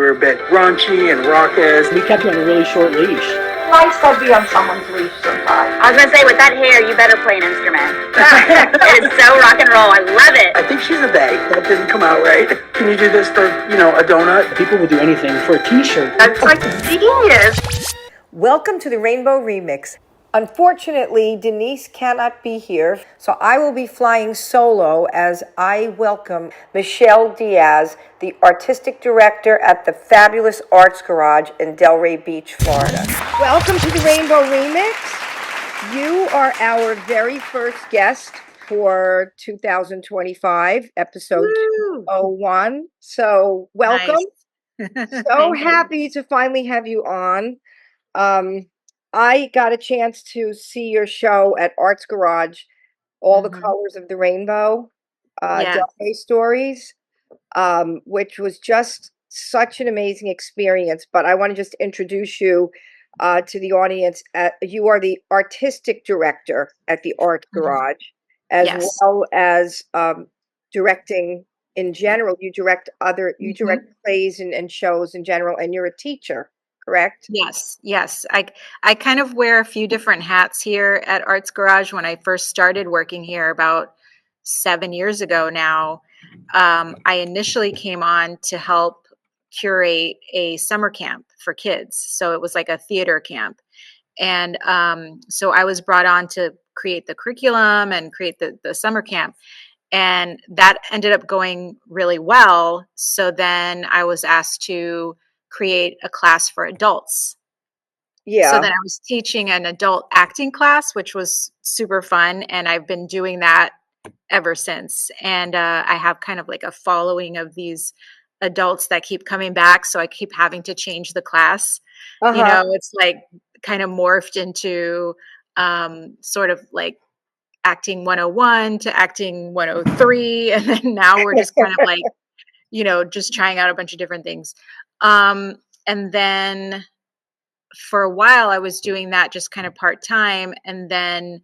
were a bit raunchy and raucous. We kept you on a really short leash. Nice to be on someone's leash sometimes. I was gonna say, with that hair, you better play an instrument. It is so rock and roll. I love it. I think she's a they. That didn't come out right. Can you do this for, a donut? People will do anything for a t-shirt. That's like genius. Welcome to the Rainbow Remix. Unfortunately, Denise cannot be here, so I will be flying solo as I welcome Michelle Diaz, the artistic director at the fabulous Arts Garage in Delray Beach, Florida. Welcome to the Rainbow Remix. You are our very first guest for 2025, episode 201. So welcome. Nice. So happy to finally have you on. I got a chance to see your show at Arts Garage, All the Colors of the Rainbow, Delray Stories, which was just such an amazing experience. But I want to just introduce you to the audience. You are the artistic director at the Arts Garage, as well as directing in general. You direct plays and shows in general, and you're a teacher. Correct? Yes. I kind of wear a few different hats here at Arts Garage. When I first started working here about 7 years ago now, I initially came on to help curate a summer camp for kids. So it was like a theater camp. And so I was brought on to create the curriculum and create the summer camp. And that ended up going really well. So then I was asked to create a class for adults. Yeah. So then I was teaching an adult acting class, which was super fun. And I've been doing that ever since. And I have kind of like a following of these adults that keep coming back. So I keep having to change the class. It's like kind of morphed into sort of like acting 101 to acting 103. And then now we're just kind of like, just trying out a bunch of different things. And then for a while I was doing that just kind of part-time. And then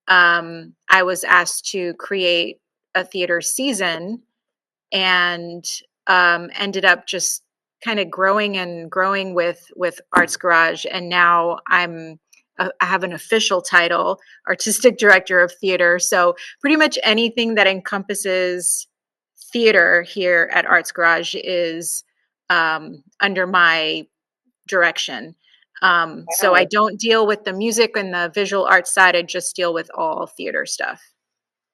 I was asked to create a theater season and ended up just kind of growing with Arts Garage. And now I have an official title, Artistic Director of Theater. So pretty much anything that encompasses theater here at Arts Garage is under my direction. So I don't deal with the music and the visual arts side. I just deal with all theater stuff.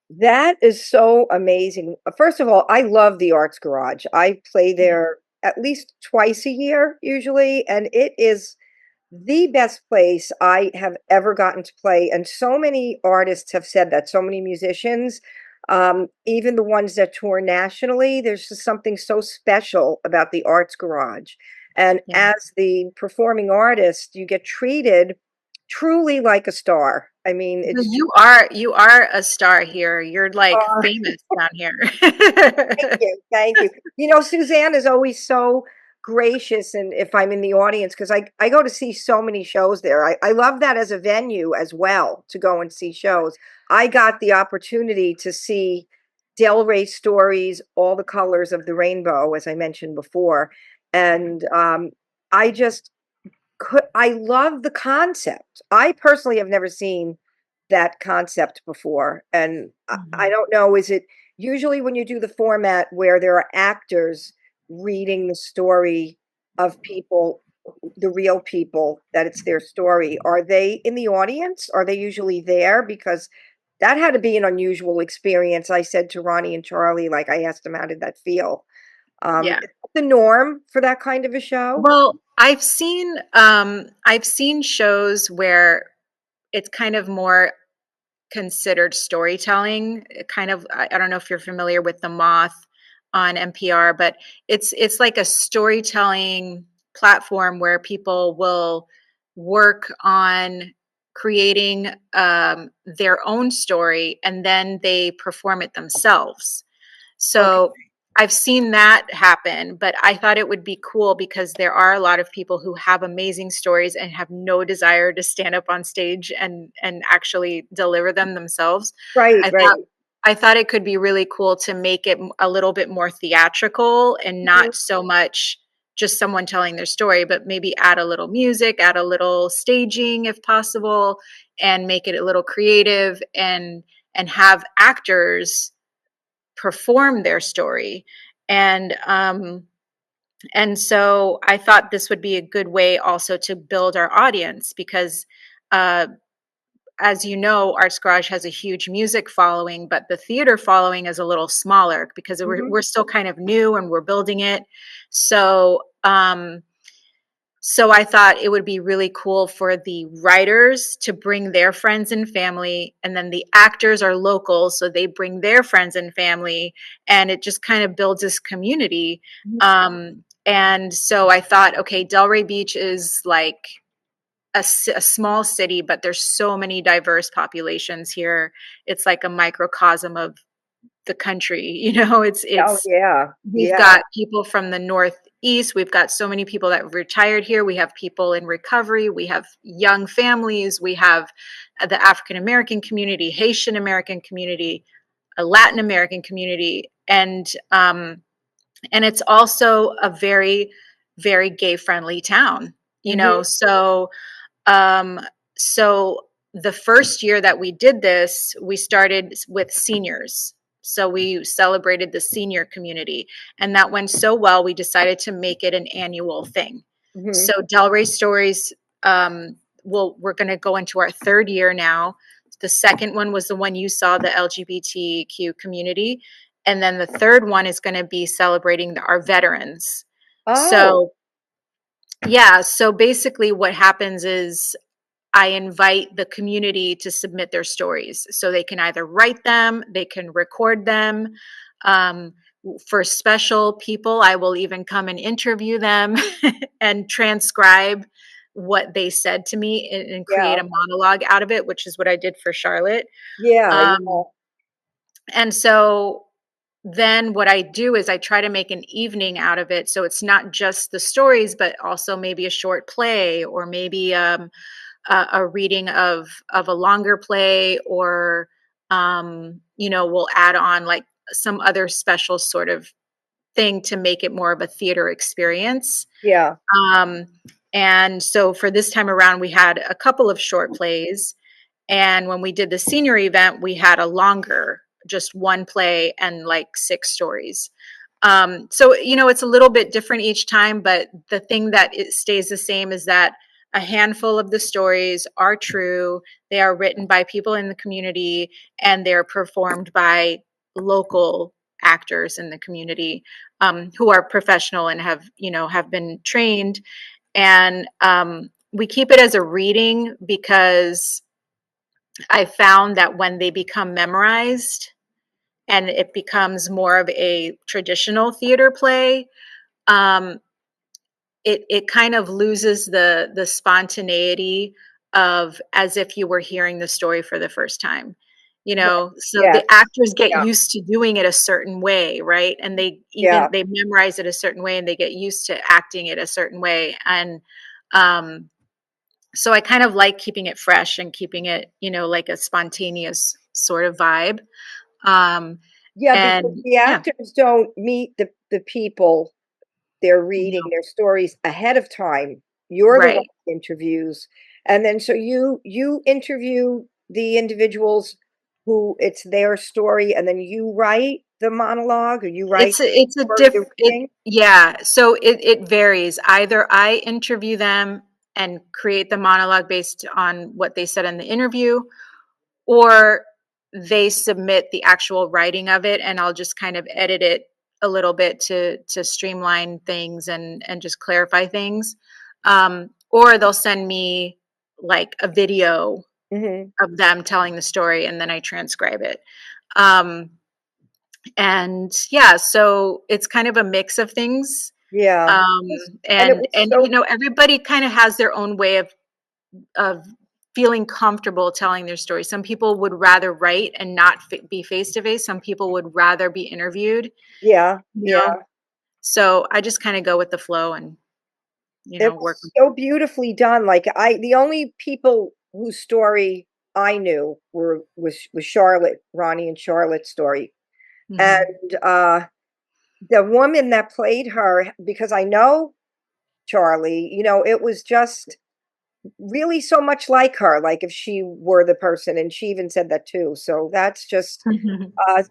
That is so amazing. First of all, I love the Arts Garage. I play there at least twice a year usually, and it is the best place I have ever gotten to play. And so many artists have said that, so many musicians. Even the ones that tour nationally, there's just something so special about the Arts Garage. And as the performing artist, you get treated truly like a star. I mean, you are a star here. You're like famous down here. Thank you. Suzanne is always so gracious, and if I'm in the audience, because I go to see so many shows there. I love that as a venue as well, to go and see shows. I got the opportunity to see Delray Stories, All the Colors of the Rainbow, as I mentioned before. And I love the concept. I personally have never seen that concept before. And I don't know, is it usually when you do the format where there are actors reading the story of people, the real people, that it's their story, are they in the audience? Are they usually there? Because that had to be an unusual experience. I said to Ronnie and Charlie, like, I asked them, how did that feel? Is that the norm for that kind of a show? Well, I've seen shows where it's kind of more considered storytelling. Kind of, I don't know if you're familiar with The Moth on NPR, but it's like a storytelling platform where people will work on creating their own story and then they perform it themselves. So I've seen that happen, but I thought it would be cool because there are a lot of people who have amazing stories and have no desire to stand up on stage and actually deliver them themselves. Right. I thought it could be really cool to make it a little bit more theatrical and not so much just someone telling their story, but maybe add a little music, add a little staging if possible, and make it a little creative, and have actors perform their story. And so I thought this would be a good way also to build our audience, because as you know, Arts Garage has a huge music following, but the theater following is a little smaller because we're still kind of new and we're building it. So so I thought it would be really cool for the writers to bring their friends and family, and then the actors are local, so they bring their friends and family, and it just kind of builds this community. And so I thought, okay, Delray Beach is like a small city, but there's so many diverse populations here. It's like a microcosm of the country, Oh, yeah. we've Yeah. got people from the Northeast. We've got so many people that retired here. We have people in recovery. We have young families. We have the African American community, Haitian American community, a Latin American community, and it's also a very, very gay friendly town. So um, so the first year that we did this, we started with seniors. So we celebrated the senior community, and that went so well, we decided to make it an annual thing. So Delray Stories, we're going to go into our third year now. The second one was the one you saw, the LGBTQ community. And then the third one is going to be celebrating our veterans. Oh, So, yeah. So basically what happens is I invite the community to submit their stories. So they can either write them, they can record them. For special people, I will even come and interview them and transcribe what they said to me, and create yeah. a monologue out of it, which is what I did for Charlotte. Yeah. Yeah. Um, and so then what I do is I try to make an evening out of it. So it's not just the stories, but also maybe a short play, or maybe a reading of a longer play, or we'll add on like some other special sort of thing to make it more of a theater experience. Yeah. um, and so for this time around, we had a couple of short plays, and when we did the senior event, we had a longer, just one play and like 6 stories. So it's a little bit different each time, but the thing that it stays the same is that a handful of the stories are true. They are written by people in the community, and they're performed by local actors in the community, who are professional and have been trained. And we keep it as a reading because I found that when they become memorized and it becomes more of a traditional theater play, um, it kind of loses the spontaneity of as if you were hearing the story for the first time. So Yeah. the actors get Yeah. used to doing it a certain way, right? And Yeah. they memorize it a certain way, and they get used to acting it a certain way. And um, so I kind of like keeping it fresh and keeping it, like a spontaneous sort of vibe. Um, Yeah. Because and the yeah, actors don't meet the people they're reading no, their stories ahead of time. You're the one right. who interviews. And then so you interview the individuals who it's their story, and then you write the monologue, or you write It's a for the reading. yeah. So it varies. Either I interview them and create the monologue based on what they said in the interview, or they submit the actual writing of it, and I'll just kind of edit it a little bit to streamline things and just clarify things. Or they'll send me like a video Hmm. of them telling the story, and then I transcribe it. Um, and yeah, so it's kind of a mix of things. Yeah. um And it and was and so everybody kind of has their own way of feeling comfortable telling their story. Some people would rather write and not be face to face. Some people would rather be interviewed, yeah, you yeah. know so I just kind of go with the flow and It work. was so beautifully done. Like the only people whose story I knew was Charlotte, Ronnie and Charlotte's story. Mhm. And the woman that played her, because I know Charlie. It was just really so much like her, like if she were the person, and she even said that too. So that's just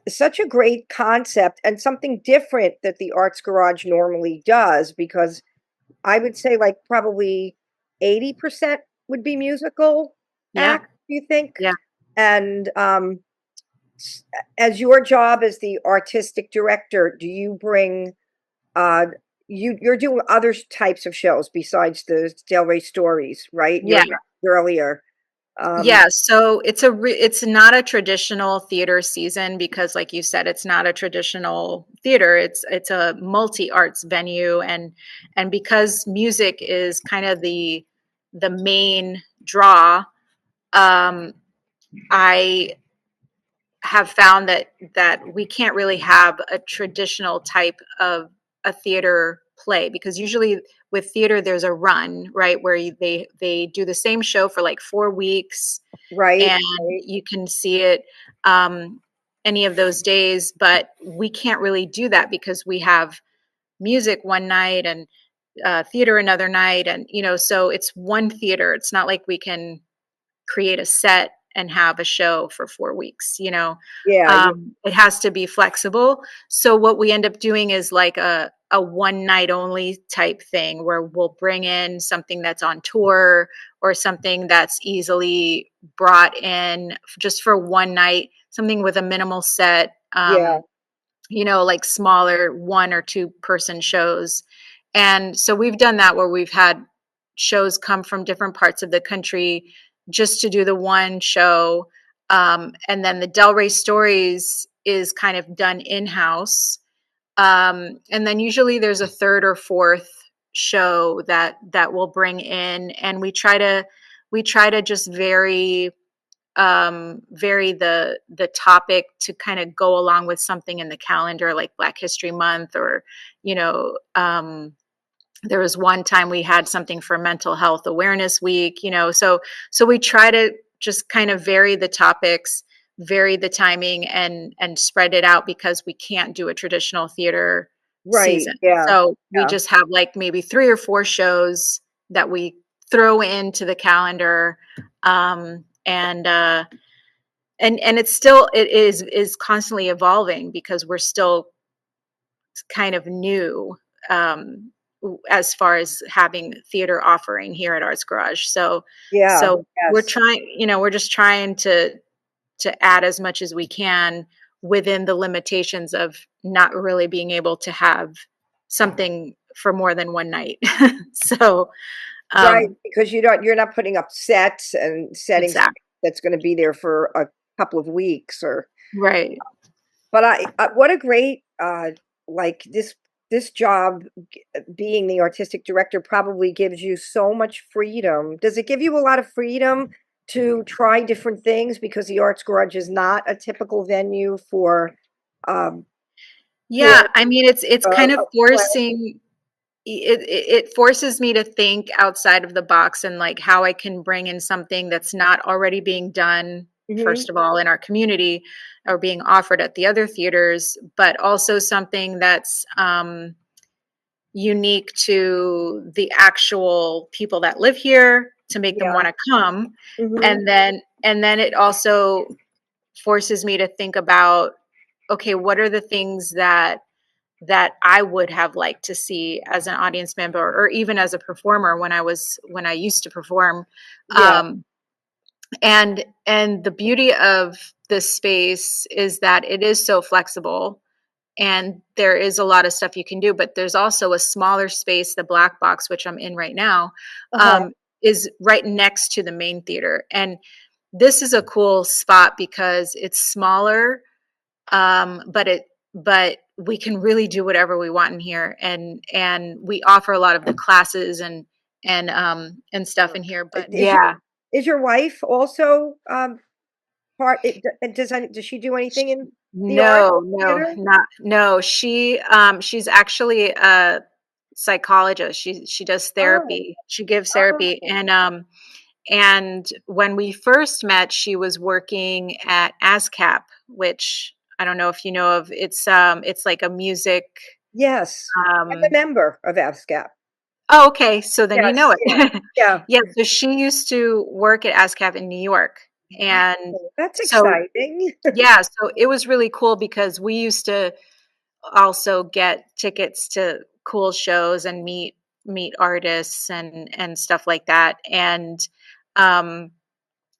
such a great concept and something different that the Arts Garage normally does, because I would say like probably 80% would be musical Yeah. act, do you think? Yeah. And as your job as the artistic director, do you bring uh you're doing other types of shows besides the Del Rey stories, right? You Yeah. mentioned earlier. Yeah, so it's not a traditional theater season because, like you said, it's not a traditional theater. It's a multi-arts venue, and because music is kind of the main draw, um, I have found that we can't really have a traditional type of a theater play, because usually with theater there's a run, right, where they do the same show for like 4 weeks, Right, and right. you can see it any of those days. But we can't really do that because we have music one night and theater another night, and so it's one theater. It's not like we can create a set and have a show for 4 weeks. Yeah, yeah, It has to be flexible. So what we end up doing is like a one night only type thing, where we'll bring in something that's on tour or something that's easily brought in just for one night, something with a minimal set. yeah. Like smaller 1 or 2 person shows. And so we've done that, where we've had shows come from different parts of the country just to do the one show. And then the Del Rey Stories is kind of done in-house. And then usually there's a third or fourth show that we'll bring in, and we try to just vary the topic to kind of go along with something in the calendar, like Black History Month, or you know there was one time we had something for Mental Health Awareness Week. So we try to just kind of vary the topics, vary the timing, and spread it out, because we can't do a traditional theater Right, season. yeah, So we yeah. just have like maybe 3 or 4 shows that we throw into the calendar. Um, and uh, and and it is constantly evolving, because we're still kind of new, as far as having theater offering here at Arts Garage. So Yeah, so we're yes. trying, we're just trying to add as much as we can within the limitations of not really being able to have something for more than one night. So Right, um because you're not putting up sets and setting something exactly. that's gonna be there for a couple of weeks, or Right. but what a great, like, this job, being the artistic director probably gives you so much freedom. Does it give you a lot of freedom to try different things, because the Arts Garage is not a typical venue um, for, Yeah, I mean, it's kind of a play? it forces me to think outside of the box, and like how I can bring in something that's not already being done, Mhm. first of all, in our community, or being offered at the other theaters, but also something that's unique to the actual people that live here, to make them Yeah. want to come. Mhm. And then it also forces me to think about, okay, what are the things that I would have liked to see as an audience member, or even as a performer when I used to perform. Yeah. Um, and the beauty of this space is that it is so flexible, and there is a lot of stuff you can do, but there's also a smaller space, the black box, which I'm in right now, Uh-huh. is right next to the main theater. And this is a cool spot because it's smaller, but we can really do whatever we want in here, and we offer a lot of the classes and stuff in here. But Is your yeah. is your wife also, does she do anything in the arts, No, no, theater? not no. She's actually a psychologist. She does Oh, therapy. She gives therapy, oh, and when we first met, she was working at ASCAP, which I don't know if you know of. It's like a music. yes. I'm a um member of ASCAP. Oh, okay. So then you know Yes, it. yeah. Yeah. So she used to work at ASCAP in New York. And Oh, that's so, exciting. yeah, so it was really cool because we used to also get tickets to cool shows and meet artists and stuff like that. And um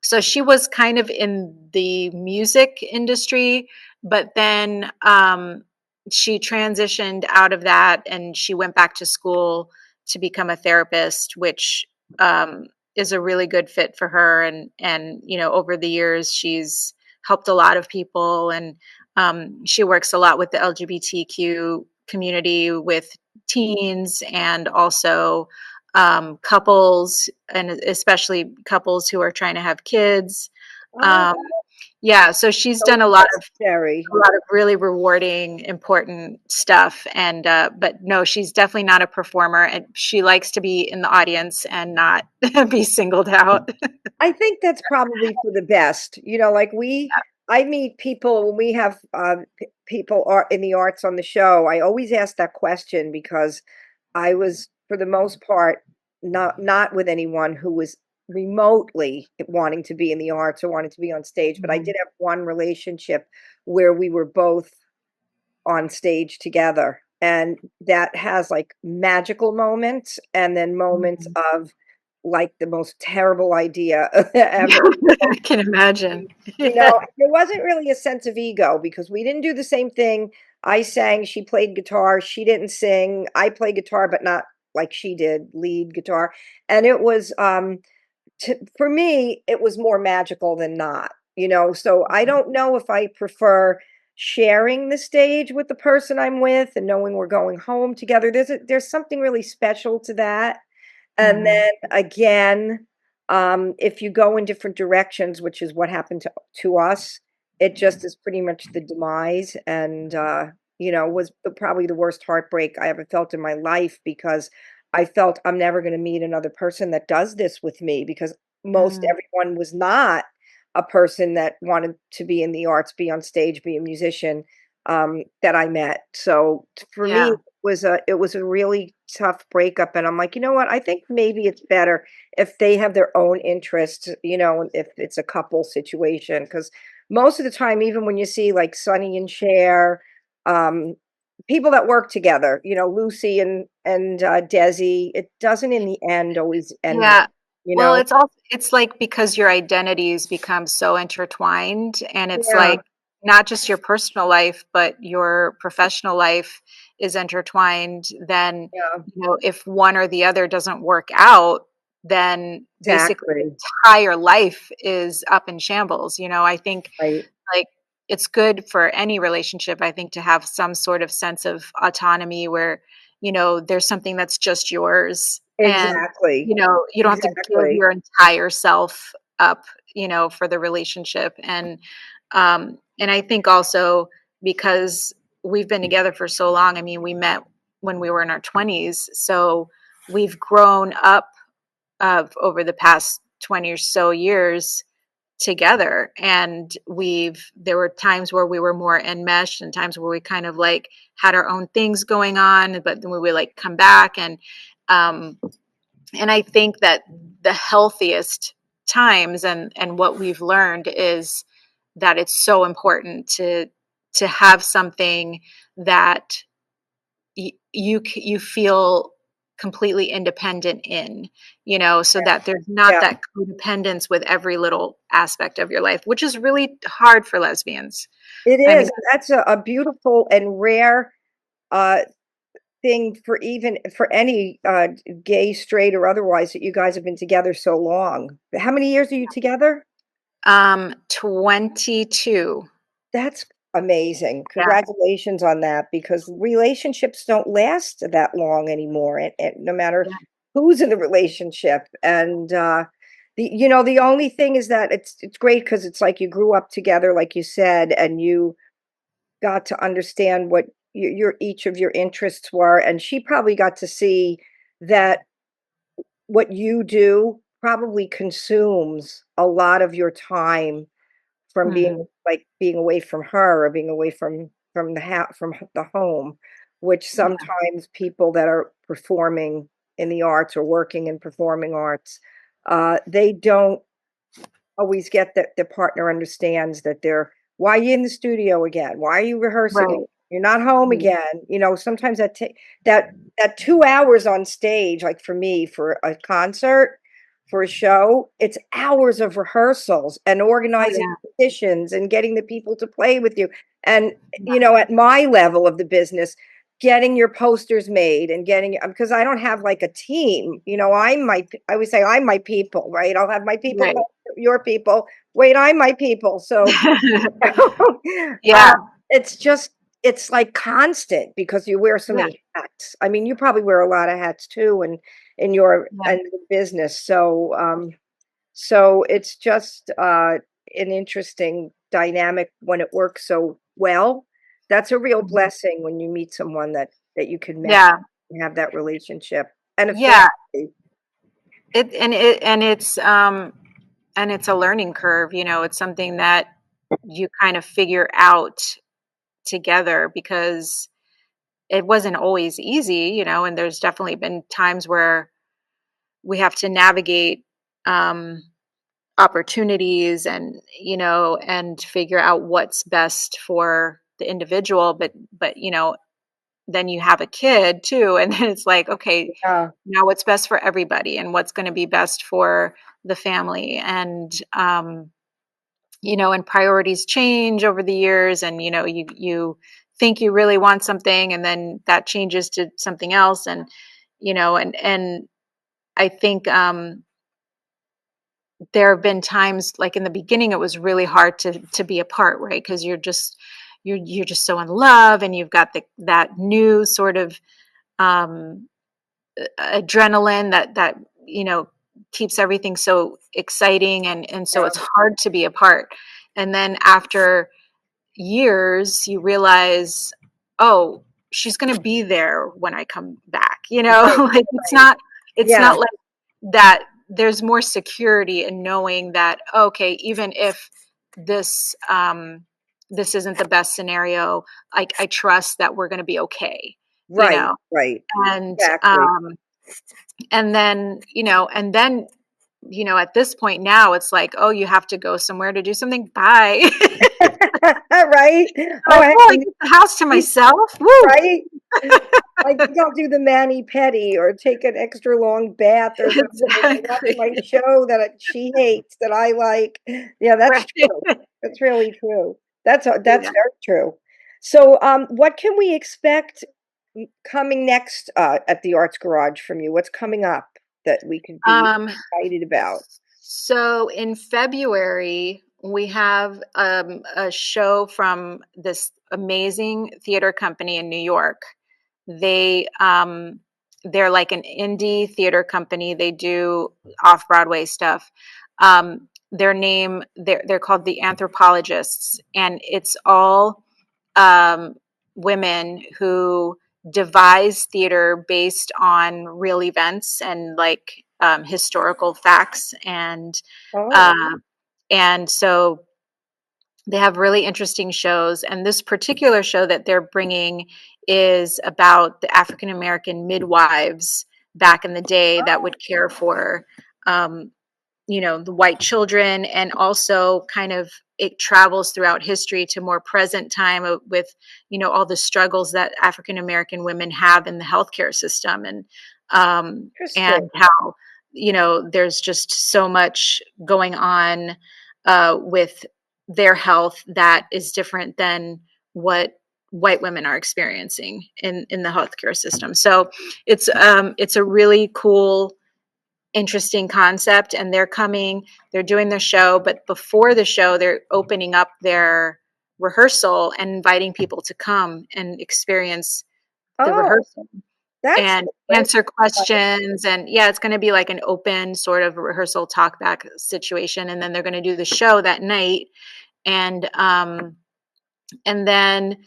so she was kind of in the music industry, but then she transitioned out of that and she went back to school to become a therapist, which um, is a really good fit for her. And over the years, she's helped a lot of people, and she works a lot with the LGBTQ community, with teens, and also couples, and especially couples who are trying to have kids. Oh, Um, yeah, so she's so done necessary. a lot of really rewarding, important stuff. And but no, she's definitely not a performer, and she likes to be in the audience and not be singled out. I think that's probably for the best. Like I meet people when we have people are in the arts on the show. I always ask that question because I was, for the most part, not with anyone who was remotely wanting to be in the arts or wanting to be on stage. But I Mhm. did have one relationship where we were both on stage together, and that has like magical moments and then moments Mhm. of like the most terrible idea ever. I can imagine. There wasn't really a sense of ego because we didn't do the same thing. I sang, she played guitar, she didn't sing. I played guitar, but not like she did, lead guitar. And it was for me, it was more magical than not. So I don't know if I prefer sharing the stage with the person I'm with and knowing we're going home together. There's something really special to that. And Mhm. then again, if you go in different directions, which is what happened to us, it just is pretty much the demise, and was probably the worst heartbreak I ever felt in my life, because I felt I'm never going to meet another person that does this with me, because most Mm, everyone was not a person that wanted to be in the arts, be on stage, be a musician, that I met. So for me, yeah. it was a really tough breakup, and I'm like, "You know what? I think maybe it's better if they have their own interests, if it's a couple situation." Because most of the time, even when you see like Sonny and Cher, um, people that work together, Lucy and Desi, it doesn't in the end always end well, Yeah. you Well, know? it's like because your identities become so intertwined, and it's Yeah, like not just your personal life, but your professional life is intertwined. Then, yeah, if one or the other doesn't work out, then basically the exactly. entire life is up in shambles. I think, Right. like, it's good for any relationship, I think, to have some sort of sense of autonomy where, there's something that's just yours, and, Exactly. you don't have to give Exactly. your entire self up, for the relationship. And I think also because we've been together for so long, I mean, we met when we were in our 20s, so we've grown up over the past 20 or so years together, and there were times where we were more enmeshed and times where we kind of like had our own things going on, but then we would like come back. Um and I think that the healthiest times, and what we've learned, is that it's so important to have something that you feel completely independent in, so that there's not Yeah. that codependence with every little aspect of your life, which is really hard for lesbians. It I mean, is. That's a beautiful and rare uh thing for even for any gay, straight, or otherwise, that you guys have been together so long. How many years are you together? 22. That's amazing. Yeah. Congratulations on that, because relationships don't last that long anymore, and no matter Yeah. who's in the relationship. And the only thing is that it's great because it's like you grew up together, like you said, and you got to understand what your each of your interests were, and she probably got to see that what you do probably consumes a lot of your time from being Mhm. like being away from her, or being away from the home, which Yeah. sometimes people that are performing in the arts or working in performing arts, they don't always get that the partner understands that why are you in the studio again? Why are you rehearsing Right. again? You're not home Right. again. Sometimes that 2 hours on stage, like for me, for a concert, for a show, it's hours of rehearsals and Oh, organizing yeah. auditions and getting the people to play with you. And, at my level of the business, getting your posters made and because I don't have like a team, I always say I'm my people, right? I'll have my people, Right. your people. Wait, I'm my people. So Yeah. it's like constant because you wear so Yeah. many hats. I mean, you probably wear a lot of hats too, and in your Yeah. and business. So it's just an interesting dynamic when it works so well. That's a real blessing when you meet someone that you can mesh Yeah. and have that relationship and a Yeah. family. And it's a learning curve, it's something that you kind of figure out together because it wasn't always easy, and there's definitely been times where we have to navigate um opportunities and figure out what's best for the individual, but then you have a kid too, and then it's like, okay, Yeah, now what's best for everybody and what's going to be best for the family, and priorities change over the years, and you think you really want something and then that changes to something else, and I think there have been times, like in the beginning, it was really hard to be apart, right? Because you're just so in love, and you've got that new sort of um, adrenaline that keeps everything so exciting, and so yeah, it's hard to be apart. And then after years, you realize, oh, she's going to be there when I come back. right, Like right. it's Yeah, not like that. There's more security in knowing that, okay, even if this this isn't the best scenario, I trust that we're going to be okay. you right, know right. and Exactly. at this point now, it's like, oh, you have to go somewhere to do something, bye. Right? Oh, Like, I oh, I mean, get the house to myself. Woo. right? I think I'll do the mani-pedi or take an extra long bath or something and watch Exactly. my show that she hates that I like. Yeah, that's Right. true. That's really true. That's Yeah. very true. So, what can we expect coming next at the Arts Garage from you? What's coming up that we could be Um, excited about? so in February, we have a show from this amazing theater company in New York. They they're like an indie theater company. They do off Broadway stuff. They're called the Anthropologists, and it's all um, women who devise theater based on real events and like historical facts, Oh, uh, and so they have really interesting shows. And this particular show that they're bringing is about the African American midwives back in the day that would care for um, the white children, and also kind of it travels throughout history to more present time with all the struggles that African American women have in the healthcare system, and interesting. how there's just so much going on with their health that is different than what white women are experiencing in the healthcare system. So it's a really cool, interesting concept, and they're doing their show, but before the show they're opening up their rehearsal and inviting people to come and experience the Oh, rehearsal that's and that's answer questions. And yeah, it's going to be like an open sort of rehearsal talk back situation, and then they're going to do the show that night. And then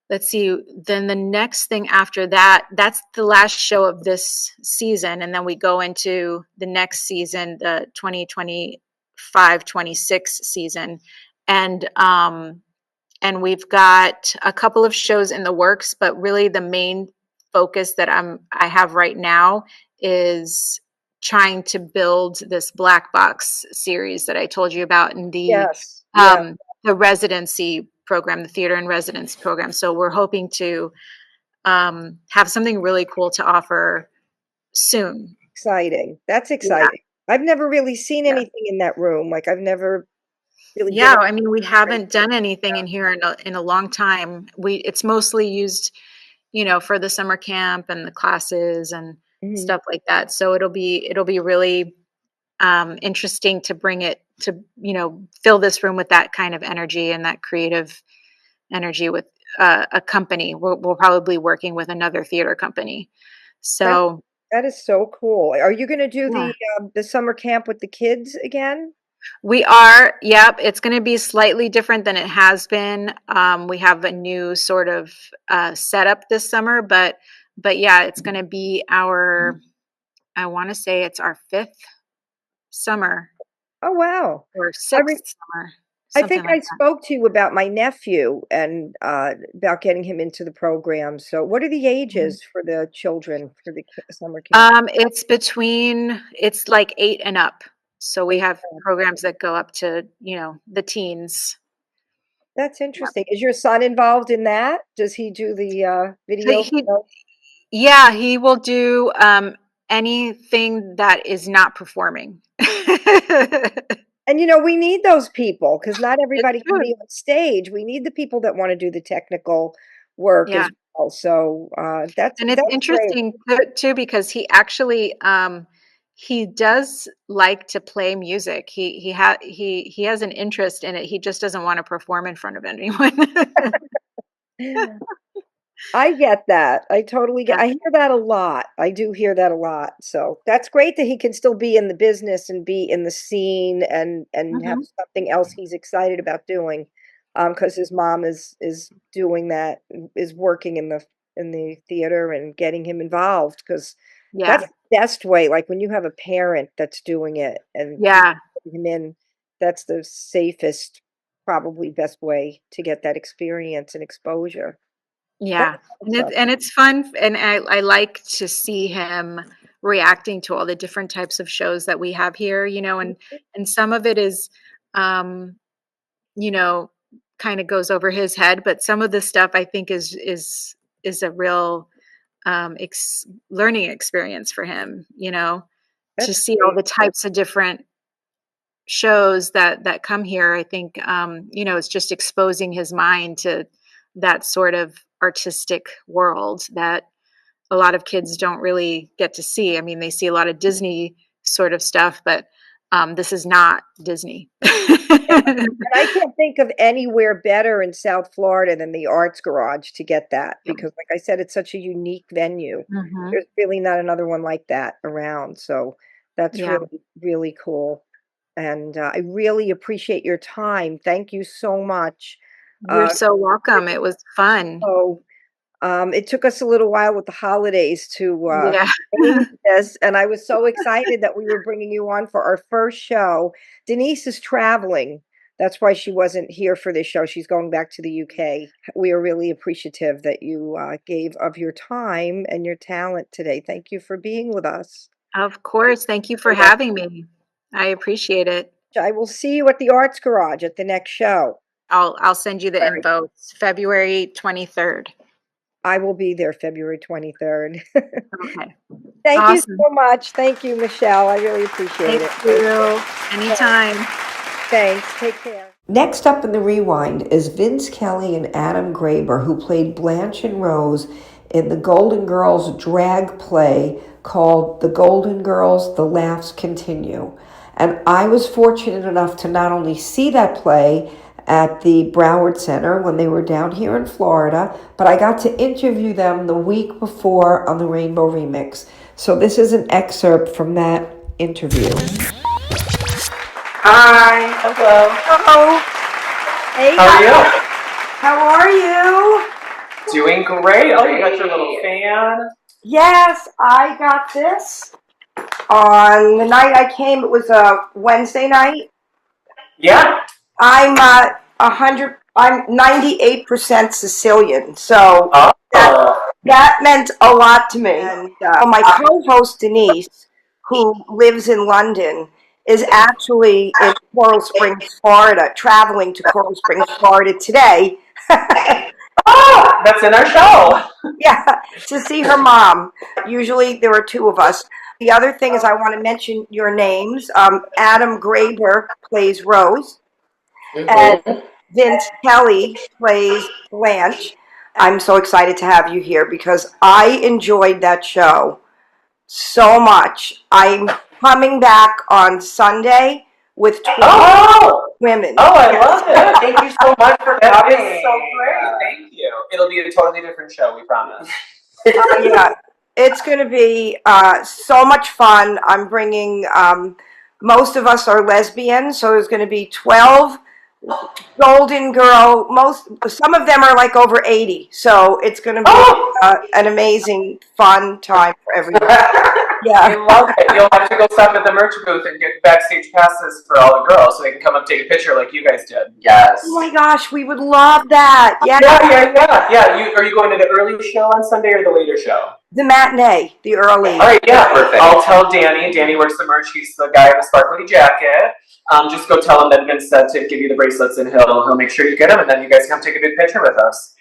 let's see, then the next thing after that, that's the last show of this season, and then we go into the next season, the 2025-26 season. And we've got a couple of shows in the works, but really the main focus that I have right now is trying to build this black box series that I told you about in Yes. Yeah. the residency program, the theater and residence program. So we're hoping to have something really cool to offer soon. Exciting. That's Yeah. exciting. I've never really seen Yeah. anything in that room. Like I've never really Yeah, been. I mean, we haven't done anything in here in a long time. It's mostly used, for the summer camp and the classes and Mhm. stuff like that. So it'll be really interesting to bring it to, fill this room with that kind of energy and that creative energy with a company. We'll probably be working with another theater company. That So that is so cool. Are you going to do yeah. the summer camp with the kids again? We are, yep. It's going to be slightly different than it has been. We have a new sort of setup this summer, but yeah, it's going to be I want to say it's our 5th summer Oh wow. or I re 6th summer, I something think like I spoke to you about my nephew and about getting him into the program. So what are the that. ages for the children for the summer camp? It's like 8 and up. So we Eight. have programs that go up to, the teens. That's Yeah. interesting. Is your son involved in that? Does he do the So video? yeah, he will do anything that is not performing. And we need those people because not It's everybody can true. be on stage. We need the people that want to do the technical work Yeah. as well. So And it's that's great. interesting too because he does like to play music. He has an interest in it. He just doesn't want to perform in front of anyone. I get that. I totally get. Yeah. I hear that a lot. I do hear that a lot. So that's great that he can still be in the business and be in the scene and have Mhm. something else he's excited about doing. Because his mom is doing that, is working in the theater and getting him involved. Because Yeah. that's the best way. Like when you have a parent that's doing it and Yeah. putting him in, that's the safest, probably best way to get that experience and exposure. That's Yeah, awesome. and it's fun, and I like to see him reacting to all the different types of shows that we have here, and some of it is, um, you know, kind of goes over his head, but some of the stuff I think is a real learning experience for him, to That's see all great. the types of different shows that come here. I think it's just exposing his mind to that sort of artistic world that a lot of kids don't really get to see. I mean, they see a lot of Disney sort of stuff, but this is not Disney. And I can't think of anywhere better in South Florida than the Arts Garage to get that Yeah. because, like I said, it's such a unique venue. Mhm. There's really not another one like that around. So that's Yeah, really, really cool. And I really appreciate your time. Thank you so much. you're Uh, so welcome. It was fun. so it took us a little while with the holidays to Yeah. arrange this, and I was so excited that we were bringing you on for our first show. Denise is traveling. That's why she wasn't here for this show. She's going back to the UK. We are really appreciative that you gave of your time and your talent today. Thank you for being with us. Of course. Thank you for having me. I appreciate it. I will see you at the Arts Garage at the next show. I'll send you the Right. info. It's February 23rd. I will be there February 23rd. Okay. Thank you Awesome. so much. Thank you, Michelle. I really appreciate Thank it. you. Anytime. Thanks. Take care. Next up in the rewind is Vince Kelley and Adam Graber, who played Blanche and Rose in the Golden Girls drag play called The Golden Girls, The Laughs Continue. And I was fortunate enough to not only see that play at the Broward Center when they were down here in Florida, but I got to interview them the week before on the Rainbow Remix. So this is an excerpt from that interview. Hi. Hello. Hello. Hey How are guys. you? How are you? Doing great. Oh, you got your little fan. Yes, I got this on the night I came. It was a Wednesday night. Yeah. I'm 100. I'm 98% Sicilian, so Oh. that That meant a lot to me. And my co-host Denise, who lives in London, is actually in Coral Springs, Florida, traveling to Coral Springs, Florida today. Oh, that's in our show. Yeah, to see her mom. Usually there are two of us. The other thing is I want to mention your names. Adam Graber plays Rose, and Vince Kelley plays Blanche. I'm so excited to have you here because I enjoyed that show so much. I'm coming back on Sunday with 12 women. Oh, I love it. Thank you so much for coming. That is so great. Thank you. It'll be a totally different show, we promise. Yeah, it's going to be so much fun. I'm bringing, most of us are lesbians, so there's going to be 12 Golden Girl. Some of them are like over 80, so it's going to be an amazing, fun time for everyone. Yeah, I love it. You'll have to go stop at the merch booth and get backstage passes for all the girls so they can come up and take a picture like you guys did. Yes. Oh my gosh, we would love that. Yeah. Yeah. Are you going to the early show on Sunday or the later show? The matinee, the early. All right, yeah, perfect. I'll tell Danny. Danny works the merch. He's the guy in the sparkly jacket. Just go tell him that Vince said to give you the bracelets, and he'll make sure you get them, and then you guys come take a big picture with us.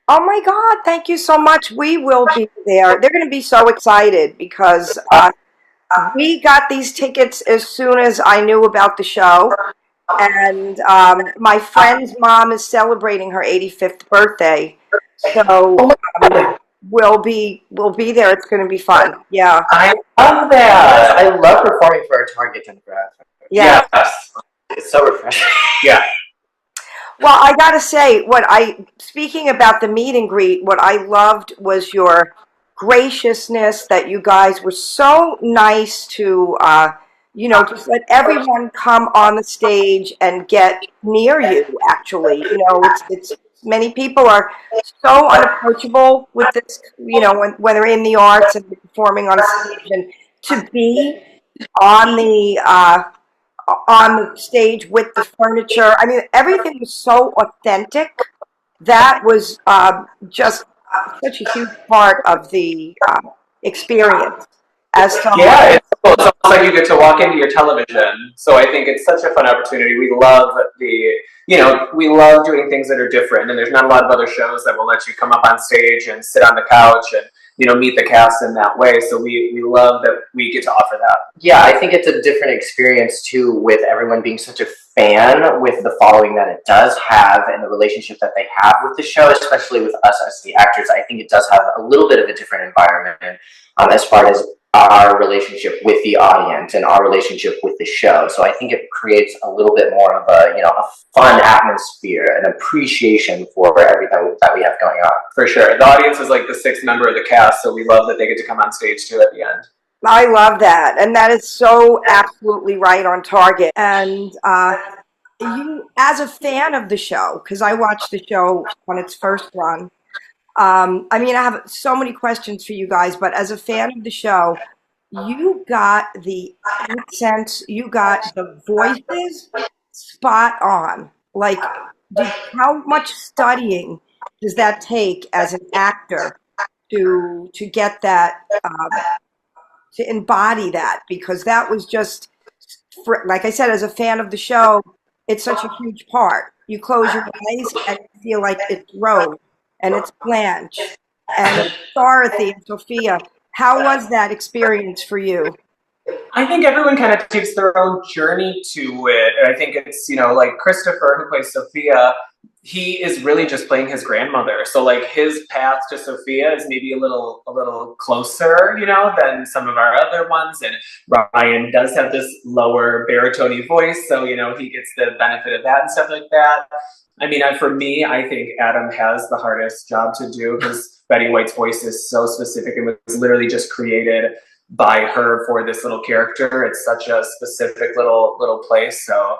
Oh my God, thank you so much. We will be there. They're going to be so excited because we got these tickets as soon as I knew about the show. And my friend's mom is celebrating her 85th birthday. So we'll be there. It's going to be fun. Yeah. I love that. I love performing for our target demographic. Yeah. Yes. It's so refreshing. Yeah. Well, I gotta say, speaking about the meet and greet, what I loved was your graciousness, that you guys were so nice to, just let everyone come on the stage and get near you, actually. It's many people are so unapproachable with this, when they're in the arts and performing on a stage, and to be on the stage with the furniture. I mean, everything was so authentic. That was just such a huge part of the experience. Yeah, it's cool. It's almost like you get to walk into your television. So I think it's such a fun opportunity. We love we love doing things that are different, and there's not a lot of other shows that will let you come up on stage and sit on the couch and meet the cast in that way. So we love that we get to offer that. Yeah, I think it's a different experience too, with everyone being such a fan with the following that it does have and the relationship that they have with the show, especially with us as the actors. I think it does have a little bit of a different environment as far as our relationship with the audience and our relationship with the show. So I think it creates a little bit more of a fun atmosphere, an appreciation for everything that we have going on. For sure. The audience is like the sixth member of the cast, so we love that they get to come on stage too at the end. I love that, and that is so absolutely right on target. And you, as a fan of the show, because I watched the show on its first run, I have so many questions for you guys, but as a fan of the show, you got the accents, you got the voices spot on. Like, how much studying does that take as an actor to get that, to embody that? Because that was just, like I said, as a fan of the show, it's such a huge part. You close your eyes and you feel like it's Rose, and it's Blanche, and Dorothy and Sophia. How was that experience for you? I think everyone kind of takes their own journey to it. And I think it's, like Christopher, who plays Sophia, he is really just playing his grandmother. So like his path to Sophia is maybe a little closer, than some of our other ones. And Ryan does have this lower baritone voice, so he gets the benefit of that and stuff like that. I mean, for me, I think Adam has the hardest job to do because Betty White's voice is so specific and was literally just created by her for this little character. It's such a specific little place. So,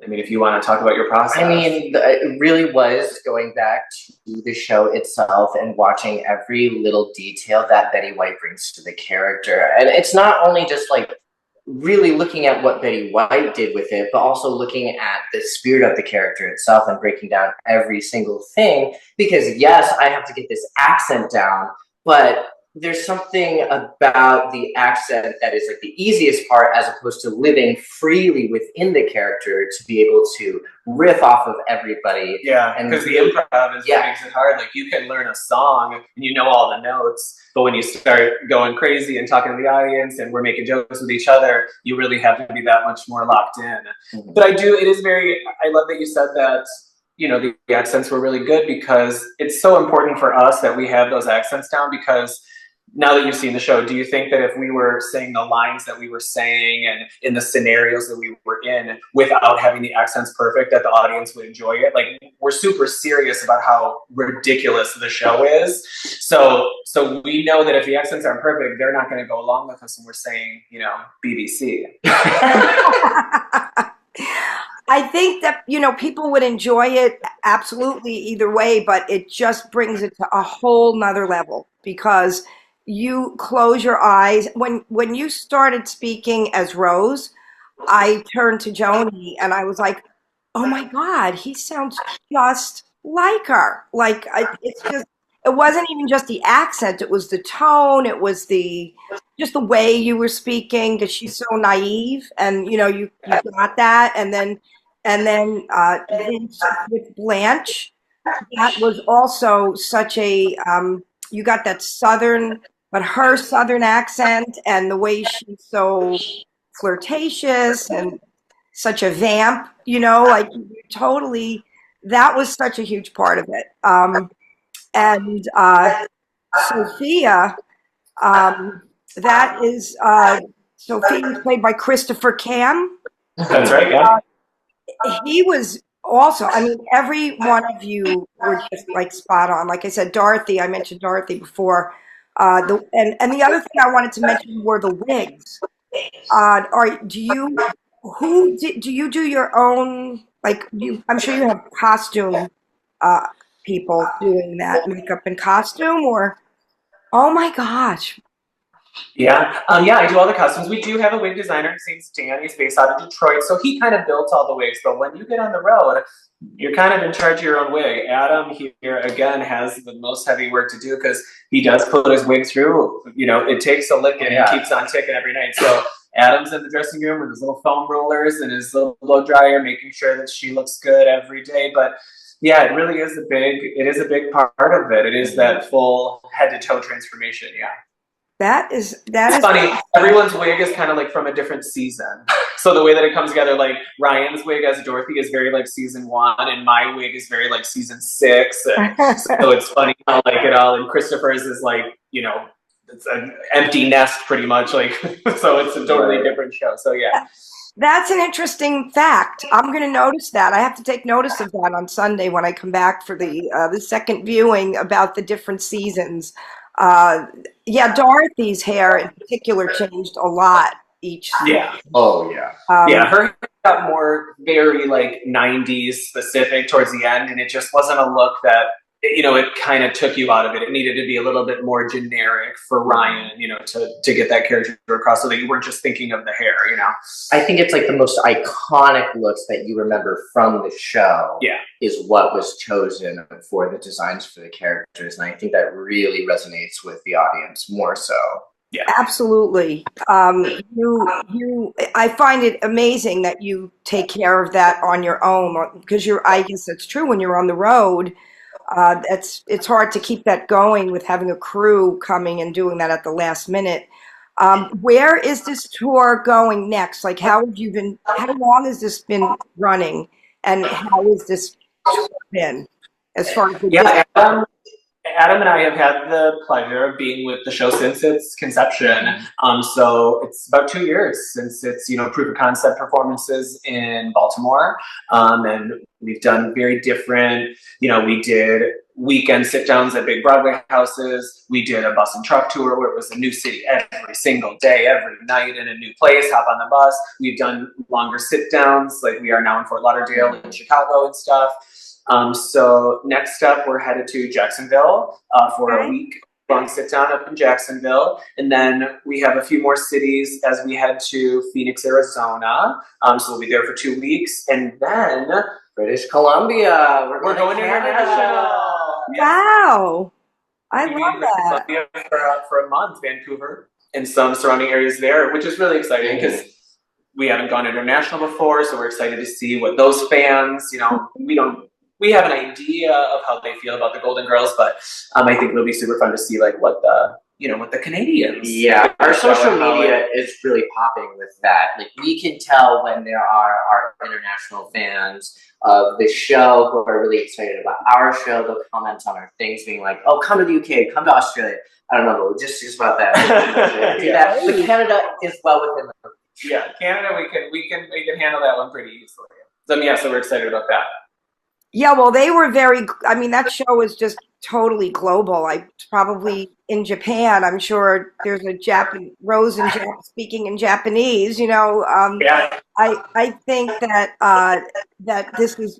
I mean, if you want to talk about your process. I mean, it really was going back to the show itself and watching every little detail that Betty White brings to the character. And it's not only just like really looking at what Betty White did with it, but also looking at the spirit of the character itself and breaking down every single thing. Because yes, I have to get this accent down, but there's something about the accent that is like the easiest part, as opposed to living freely within the character to be able to riff off of everybody. Yeah, and because the improv is what makes it hard. Like, you can learn a song and you know all the notes, but when you start going crazy and talking to the audience and we're making jokes with each other, you really have to be that much more locked in. Mm-hmm. But I love that you said that, you know, the accents were really good, because it's so important for us that we have those accents down. Because now that you've seen the show, do you think that if we were saying the lines that we were saying and in the scenarios that we were in without having the accents perfect, that the audience would enjoy it? Like, we're super serious about how ridiculous the show is. So we know that if the accents aren't perfect, they're not going to go along with us when we're saying, you know, BBC. I think that, you know, people would enjoy it absolutely either way, but it just brings it to a whole nother level, because you close your eyes. When you started speaking as Rose, I turned to Joni and I was like, oh my God, he sounds just like her. Like, it wasn't even just the accent, it was the tone, it was just the way you were speaking, because she's so naive, and you know, you got that. And then Vince with Blanche, that was also such a you got that southern, but her southern accent, and the way she's so flirtatious and such a vamp, you know, like, totally, that was such a huge part of it. And Sophia, that is Sophia was played by Christopher Cam. That's right, yeah. He was also, I mean, every one of you were just like spot on. Like I said, Dorothy, I mentioned Dorothy before. And the other thing I wanted to mention were the wigs. Do you do your own, like, I'm sure you have costume people doing that, makeup and costume, or, oh my gosh. Yeah, I do all the costumes. We do have a wig designer. His name's Dan. He's based out of Detroit, so he kind of built all the wigs. But when you get on the road, you're kind of in charge of your own wig. Adam here, again, has the most heavy work to do, because he does put his wig through. You know, it takes a licking and keeps on ticking every night. So Adam's in the dressing room with his little foam rollers and his little blow dryer, making sure that she looks good every day. But yeah, it really is a big part of it. It is that full head to toe transformation. Yeah. That is funny. Everyone's wig is kind of like from a different season. So the way that it comes together, like Ryan's wig as Dorothy is very like season 1, and my wig is very like season 6. And so it's funny how like it all, and Christopher's is like, you know, it's an empty nest pretty much, like, so it's a totally different show. So yeah. That's an interesting fact. I'm going to notice that. I have to take notice of that on Sunday when I come back for the second viewing, about the different seasons. Yeah, Dorothy's hair in particular changed a lot each season. Yeah. Oh yeah. Yeah, her hair got more very like 90s specific towards the end, and it just wasn't a look that, you know, it kind of took you out of it. It needed to be a little bit more generic for Ryan, you know, to get that character across, so that you weren't just thinking of the hair, you know. I think it's like the most iconic looks that you remember from the show. Yeah. Is what was chosen for the designs for the characters, and I think that really resonates with the audience more so. Yeah, absolutely. I find it amazing that you take care of that on your own, because I guess that's true when you're on the road. It's hard to keep that going with having a crew coming and doing that at the last minute. Where is this tour going next? Like, how long has this been running, and how has this tour been as far as Adam and I have had the pleasure of being with the show since its conception. So it's about 2 years since its, you know, proof of concept performances in Baltimore. And we've done very different, you know, we did weekend sit downs at big Broadway houses. We did a bus and truck tour where it was a new city every single day, every night in a new place, hop on the bus. We've done longer sit downs, like we are now in Fort Lauderdale and Chicago and stuff. So next up, we're headed to Jacksonville for a week-long sit-down up in Jacksonville. And then we have a few more cities as we head to Phoenix, Arizona. So we'll be there for 2 weeks. And then British Columbia. We're going international. Wow. I We'll be love in that. Columbia for a month, Vancouver, and some surrounding areas there, which is really exciting because we haven't gone international before, so we're excited to see what those fans, we have an idea of how they feel about the Golden Girls, but I think it'll be super fun to see like what the Canadians. Yeah, our social media is really popping with that. Like we can tell when there are our international fans of the show who are really excited about our show. They'll comment on our things, being like, "Oh, come to the UK, come to Australia." I don't know, just about that. Yeah. But Canada is well within the. Yeah, Canada, we can handle that one pretty easily. So we're excited about that. Yeah, well, they were that show was just totally global. Probably in Japan, I'm sure there's a Rose in speaking in Japanese, Yeah. I think that that this has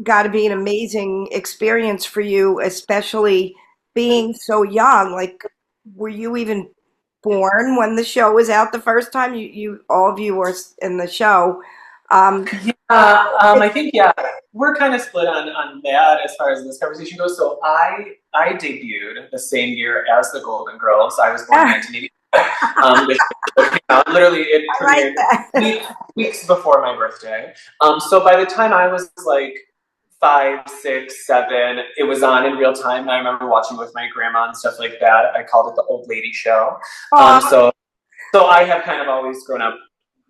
got to be an amazing experience for you, especially being so young. Like, were you even born when the show was out the first time? You all of you were in the show. I think we're kind of split on that as far as this conversation goes. So I debuted the same year as the Golden Girls. I was born in 1980. Literally, it premiered weeks before my birthday. So by the time I was like 5, 6, 7, it was on in real time. And I remember watching with my grandma and stuff like that. I called it the old lady show. So I have kind of always grown up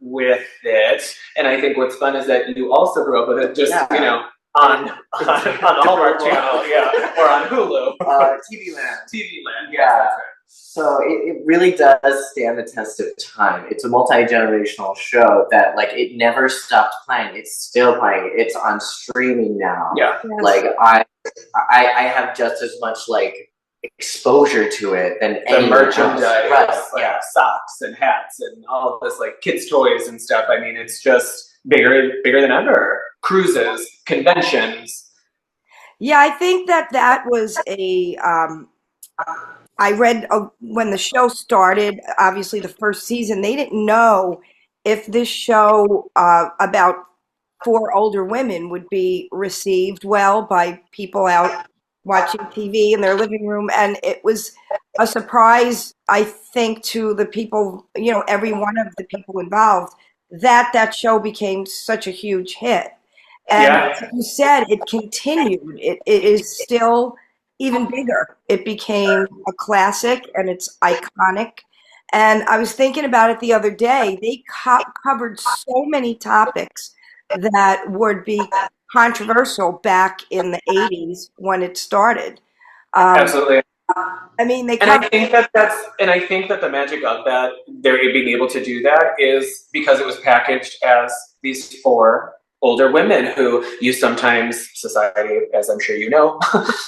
with it, and I think what's fun is that you also grew up with it, just on the Hallmark Channel, or on Hulu, TV Land. Yeah. That's right. So it really does stand the test of time. It's a multi-generational show that it never stopped playing. It's still playing. It's on streaming now. Yeah. Like I have just as much exposure to it than the merchandise, right? Socks and hats and all of this kids' toys and stuff. I mean, it's just bigger than ever. Cruises, conventions. Yeah, I think that was I read when the show started, obviously the first season, they didn't know if this show about 4 older women would be received well by people out watching TV in their living room. And it was a surprise, I think, to the people, every one of the people involved, that show became such a huge hit. And as you said, it continued. It is still even bigger. It became a classic and it's iconic. And I was thinking about it the other day. They covered so many topics that would be controversial back in the 80s when it started. Absolutely. I mean, I think that the magic of that, they're being able to do that, is because it was packaged as these 4 older women who society, as I'm sure you know,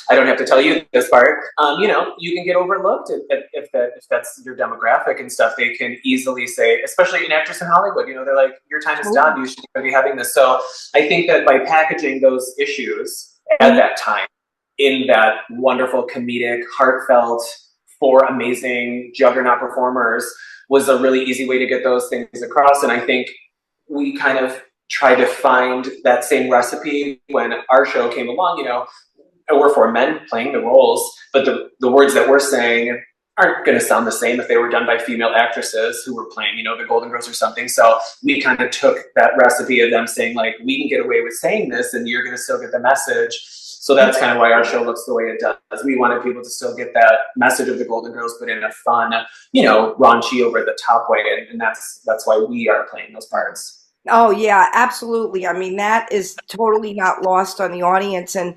I don't have to tell you this part, you can get overlooked if that's your demographic and stuff. They can easily say, especially an actress in Hollywood, they're like, your time is done, you should be having this. So I think that by packaging those issues at that time in that wonderful, comedic, heartfelt, 4 amazing juggernaut performers was a really easy way to get those things across. And I think we kind of try to find that same recipe when our show came along. We're 4 men playing the roles, but the words that we're saying aren't going to sound the same if they were done by female actresses who were playing, the Golden Girls or something. So we kind of took that recipe of them saying, we can get away with saying this and you're going to still get the message. So that's kind of why our show looks the way it does. We wanted people to still get that message of the Golden Girls, but in a fun, raunchy, over the top way. And that's why we are playing those parts. Oh yeah, absolutely. I mean, that is totally not lost on the audience. And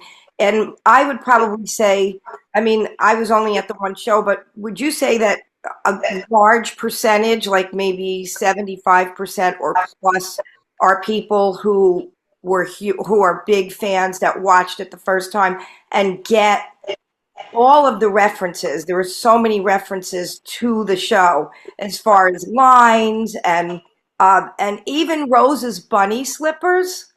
I would probably say, I mean, I was only at the one show, but would you say that a large percentage, like maybe 75% or plus, are people who are big fans that watched it the first time and get all of the references? There were so many references to the show as far as lines and even Rose's bunny slippers,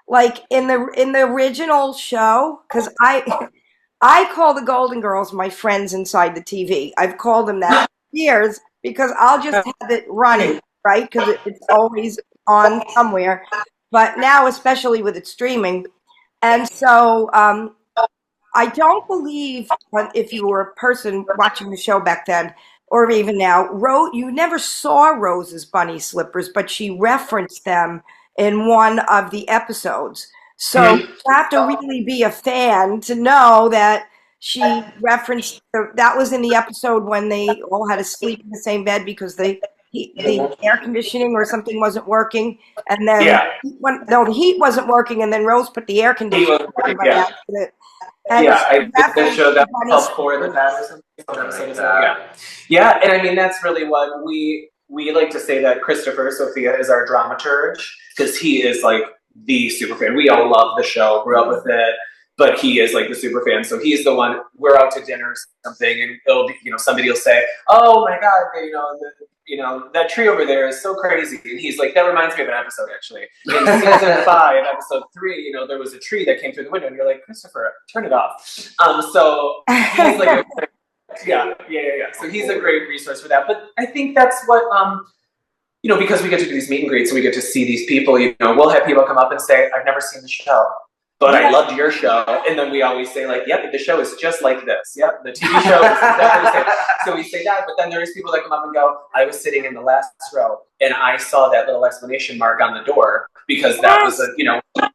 like in the original show, because I call the Golden Girls my friends inside the TV. I've called them that for years because I'll just have it running, right? Because it's always on somewhere. But now, especially with it streaming, and so I don't believe if you were a person watching the show back then, or even now, you never saw Rose's bunny slippers, but she referenced them in one of the episodes. So you have to really be a fan to know that she referenced that was in the episode when they all had to sleep in the same bed because the air conditioning or something wasn't working, and then the heat wasn't working, and then Rose put the air conditioning on by accident. And I think they showed that helped for the that or something. Yeah, and I mean that's really what we like to say, that Christopher Sophia is our dramaturge, because he is like the super fan. We all love the show, grew up with it, but he is like the super fan. So he's the one. We're out to dinner or something, and it'll be, somebody will say, "Oh my God, that tree over there is so crazy," and he's like, "That reminds me of an episode actually. In season 5, episode 3, there was a tree that came through the window," and you're like, "Christopher, turn it off." So he's like, yeah. So he's a great resource for that. But I think that's what because we get to do these meet and greets and we get to see these people. We'll have people come up and say, "I've never seen the show, but I loved your show," and then we always say like, "Yep, the show is just like this. Yep, the TV show is exactly the same." So we say that, but then there's people that come up and go, "I was sitting in the last row and I saw that little exclamation mark on the door because that was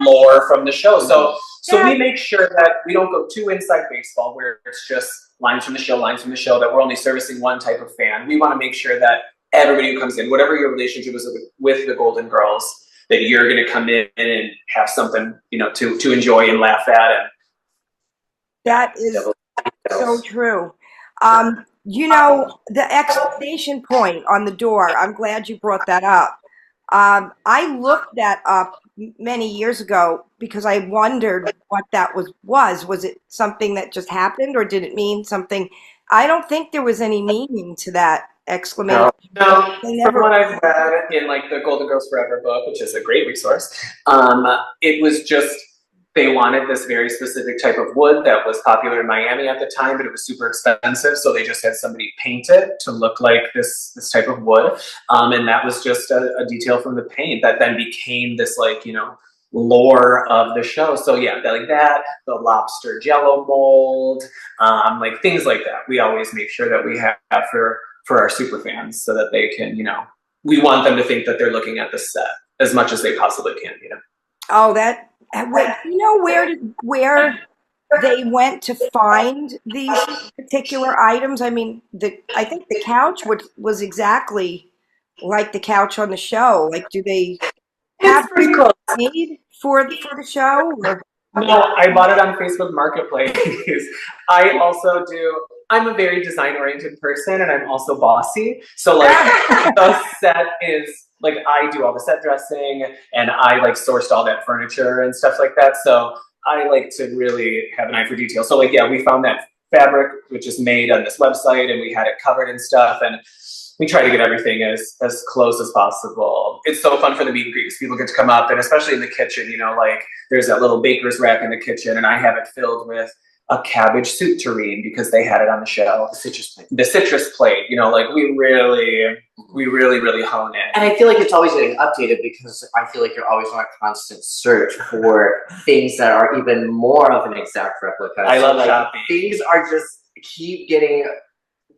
lore from the show." So we make sure that we don't go too inside baseball where it's just lines from the show, that we're only servicing one type of fan. We want to make sure that everybody who comes in, whatever your relationship is with the Golden Girls, that you're going to come in and have something, to enjoy and laugh at. And that is so true. The exclamation point on the door, I'm glad you brought that up. I looked that up many years ago because I wondered what that was. Was it something that just happened, or did it mean something? I don't think there was any meaning to that exclamation. No, from what I've read in like the Golden Girls Forever book, which is a great resource, it was just they wanted this very specific type of wood that was popular in Miami at the time, but it was super expensive, so they just had somebody paint it to look like this type of wood, and that was just a detail from the paint that then became this lore of the show. So yeah, the lobster jello mold, like things like that. We always make sure that we have for our super fans so that they can, we want them to think that they're looking at the set as much as they possibly can, Oh, where they went to find these particular items? I mean, I think the couch was exactly like the couch on the show. Like, do they have pretty close made for the show? Or? No, I bought it on Facebook Marketplace. I'm a very design-oriented person, and I'm also bossy. So, the set is, I do all the set dressing, and I, sourced all that furniture and stuff like that. So, I like to really have an eye for detail. So, we found that fabric, which is made on this website, and we had it covered and stuff, and we try to get everything as close as possible. It's so fun for the meet and greet because people get to come up, and especially in the kitchen, there's that little baker's rack in the kitchen, and I have it filled with a cabbage soup tureen because they had it on the show. The citrus plate. We really hone it. And I feel like it's always getting updated because I feel like you're always on a constant search for things that are even more of an exact replica. I love shopping. Things are just keep getting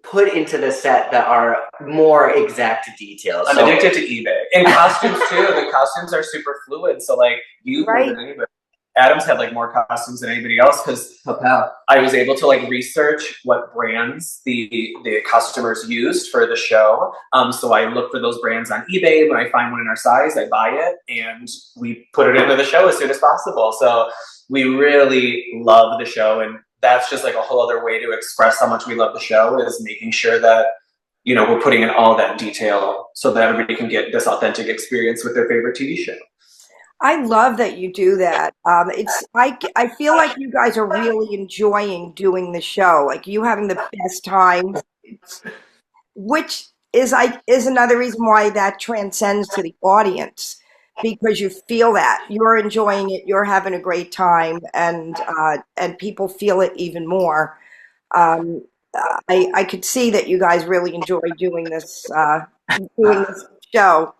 put into the set that are more exact details. I'm addicted to eBay. And costumes too. The costumes are super fluid. So you more than anybody. Adam's had more costumes than anybody else because I was able to research what brands the customers used for the show. So I look for those brands on eBay. When I find one in our size, I buy it and we put it into the show as soon as possible. So we really love the show, and that's just a whole other way to express how much we love the show, is making sure that we're putting in all that detail so that everybody can get this authentic experience with their favorite TV show. I love that you do that. I feel like you guys are really enjoying doing the show. You having the best time, which is another reason why that transcends to the audience, because you feel that you're enjoying it, you're having a great time, and people feel it even more. I could see that you guys really enjoy doing this show.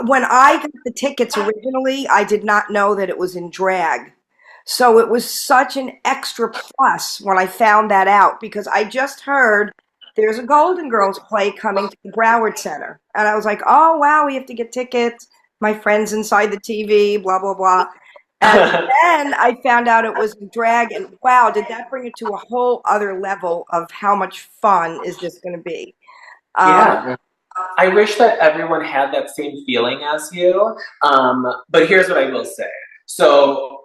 When I got the tickets originally, I did not know that it was in drag. So it was such an extra plus when I found that out, because I just heard there's a Golden Girls play coming to the Broward Center. And I was like, oh, wow, we have to get tickets. My friends inside the TV, blah, blah, blah. And then I found out it was a drag, and wow, did that bring it to a whole other level of how much fun is this going to be? Yeah. I wish that everyone had that same feeling as you. But here's what I will say. So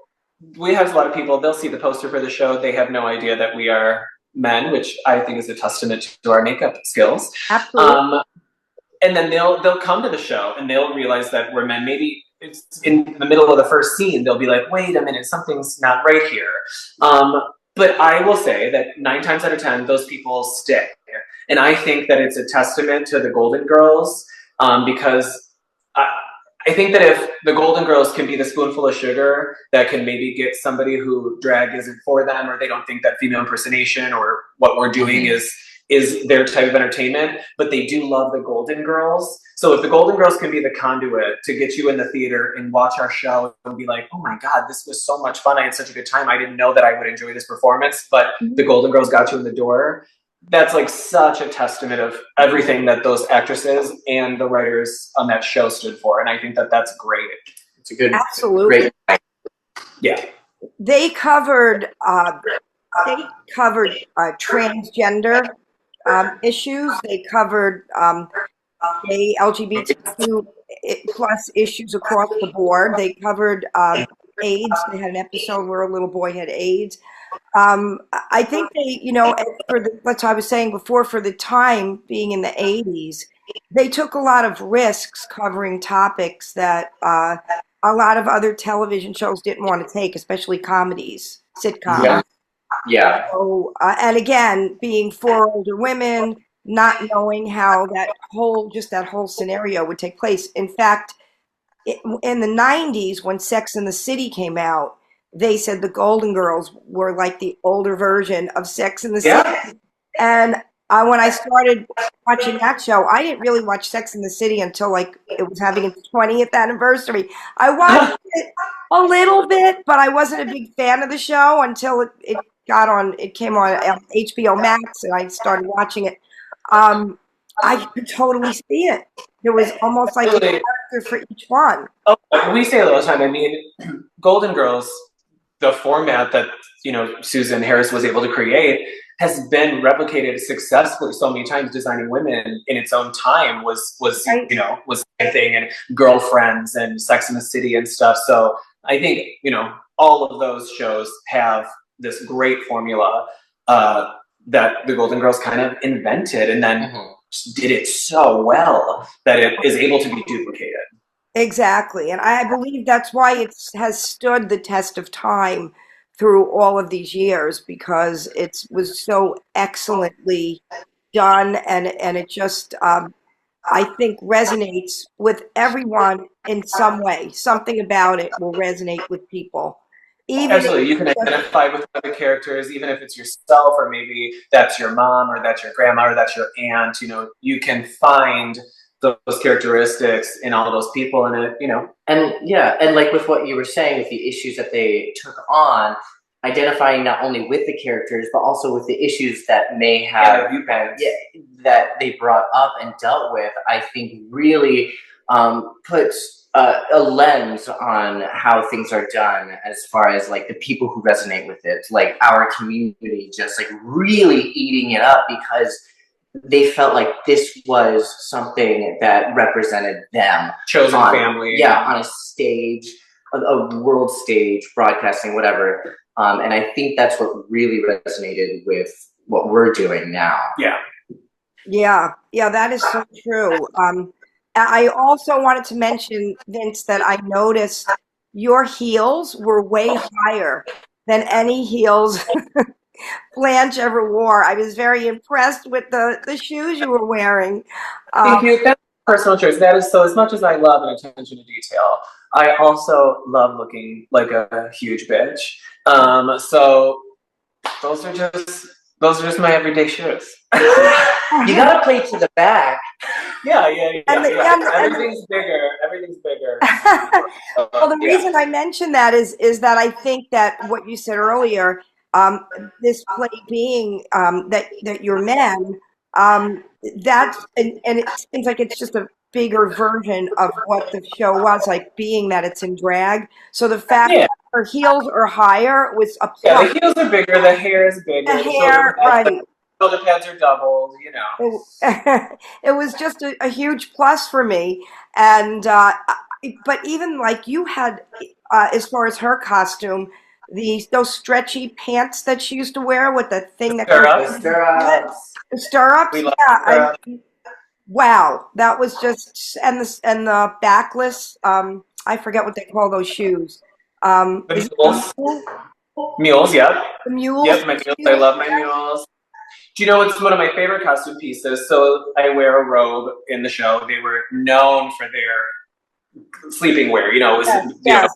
we have a lot of people, they'll see the poster for the show. They have no idea that we are men, which I think is a testament to our makeup skills. Absolutely. And then they'll come to the show and they'll realize that we're men. Maybe it's in the middle of the first scene, they'll be like, wait a minute, something's not right here. But I will say that 9 times out of 10, those people stick. And I think that it's a testament to the Golden Girls, because I think that if the Golden Girls can be the spoonful of sugar that can maybe get somebody who drag isn't for them, or they don't think that female impersonation or what we're doing is their type of entertainment, but they do love the Golden Girls. So if the Golden Girls can be the conduit to get you in the theater and watch our show and be like, oh my God, this was so much fun. I had such a good time. I didn't know that I would enjoy this performance, but the Golden Girls got you in the door. That's like such a testament of everything that those actresses and the writers on that show stood for. And I think that that's great. It's a good, absolutely. Great, yeah. They covered transgender issues. They covered gay LGBTQ plus issues across the board. They covered AIDS. They had an episode where a little boy had AIDS. I think they, that's what I was saying before, for the time being in the 80s, they took a lot of risks covering topics that a lot of other television shows didn't want to take, especially comedies, sitcoms. Yeah. So, and again, being 4 older women, not knowing how that whole scenario would take place. In fact, in the 90s, when Sex and the City came out, they said the Golden Girls were like the older version of Sex and the City. And when I started watching that show, I didn't really watch Sex and the City until like it was having its 20th anniversary. I watched it a little bit, but I wasn't a big fan of the show until it came on HBO Max, and I started watching it. I could totally see it. There was almost like a character for each one. Oh, we say it all the time. I mean, Golden Girls, the format that Susan Harris was able to create, has been replicated successfully so many times. Designing Women in its own time was a thing, and Girlfriends and Sex and the City and stuff. So I think all of those shows have this great formula that the Golden Girls kind of invented, and then did it so well that it is able to be duplicated. Exactly. And I believe that's why it has stood the test of time through all of these years, because it was so excellently done, and it just, I think, resonates with everyone in some way. Something about it will resonate with people. Absolutely. You can identify with other characters, even if it's yourself, or maybe that's your mom, or that's your grandma, or that's your aunt. You can find those characteristics in all of those people, and and like with what you were saying, with the issues that they took on, identifying not only with the characters but also with the issues that may have that they brought up and dealt with, I think really puts a lens on how things are done, as far as like the people who resonate with it, like our community, just like really eating it up, because they felt like this was something that represented them. Chosen family. Yeah, on a stage, a world stage, broadcasting, whatever. And I think that's what really resonated with what we're doing now. Yeah, that is so true. I also wanted to mention, Vince, that I noticed your heels were way higher than any heels Blanche ever wore. I was very impressed with the shoes you were wearing. Thank you. That's a personal choice. That is so. As much as I love an attention to detail, I also love looking like a huge bitch. So those are just Those are just my everyday shoes. You gotta play to the back. Yeah. And Everything's bigger. Everything's bigger. well, the reason I mention that is that I think that what you said earlier, this play being that you're men, that's and it seems like it's just a bigger version of what the show was like, being that it's in drag. So the fact Yeah. that her heels are higher was a plus. Yeah, the heels are bigger, the hair is bigger, The hair, right. shoulder pads are doubled, you know. It was just a huge plus for me. And but even like you had, as far as her costume, those stretchy pants that she used to wear with the thing that goes Stirrups. the stirrups. We love Yeah, stirrups. wow, that was just and the backless. I forget what they call those shoes. Is it mules. the Mules, yep. mules? Yep, my mules. I love my mules. Do you know what's one of my favorite costume pieces? So I wear a robe in the show. They were known for their sleeping wear. You know, it was a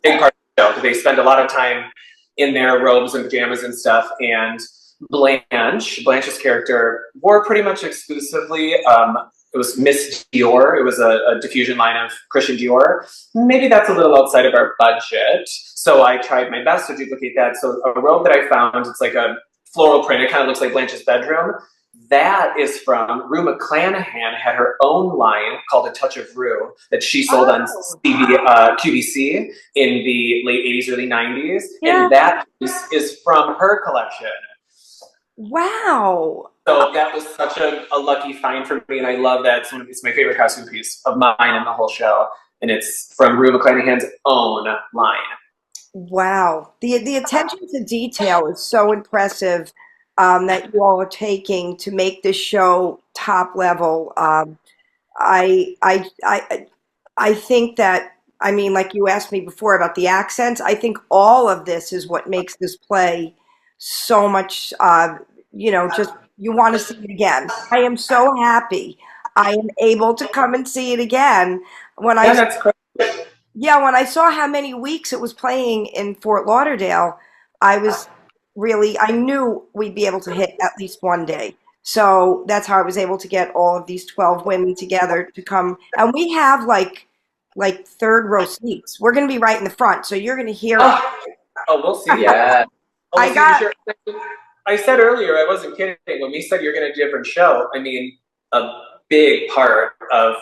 big part of the show. They spend a lot of time in their robes and pajamas and stuff. And Blanche's character wore pretty much exclusively. It was Miss Dior. It was a diffusion line of Christian Dior. Maybe that's a little outside of our budget. So I tried my best to duplicate that. So a robe that I found, it's like a floral print. It kind of looks like Blanche's bedroom. That is from Rue McClanahan, had her own line called A Touch of Rue that she sold on QVC in the late 80s, early 90s. Yeah. And that piece is from her collection. Wow. So that was such a lucky find for me, and I love that. It's my favorite costume piece of mine in the whole show, and it's from Rue McClanahan's own line. Wow. The attention to detail is so impressive that you all are taking to make this show top level. I think that, I mean, like you asked me before about the accents, I think all of this is what makes this play so much, just you want to see it again. I am so happy I am able to come and see it again. When that's great. Yeah, when I saw how many weeks it was playing in Fort Lauderdale, I knew we'd be able to hit at least one day. So that's how I was able to get all of these 12 women together to come. And we have like third row seats. We're going to be right in the front, so you're going to hear it. Oh, we'll see. Yeah. I said earlier, I wasn't kidding. When we said you're going to do a different show, I mean, a big part of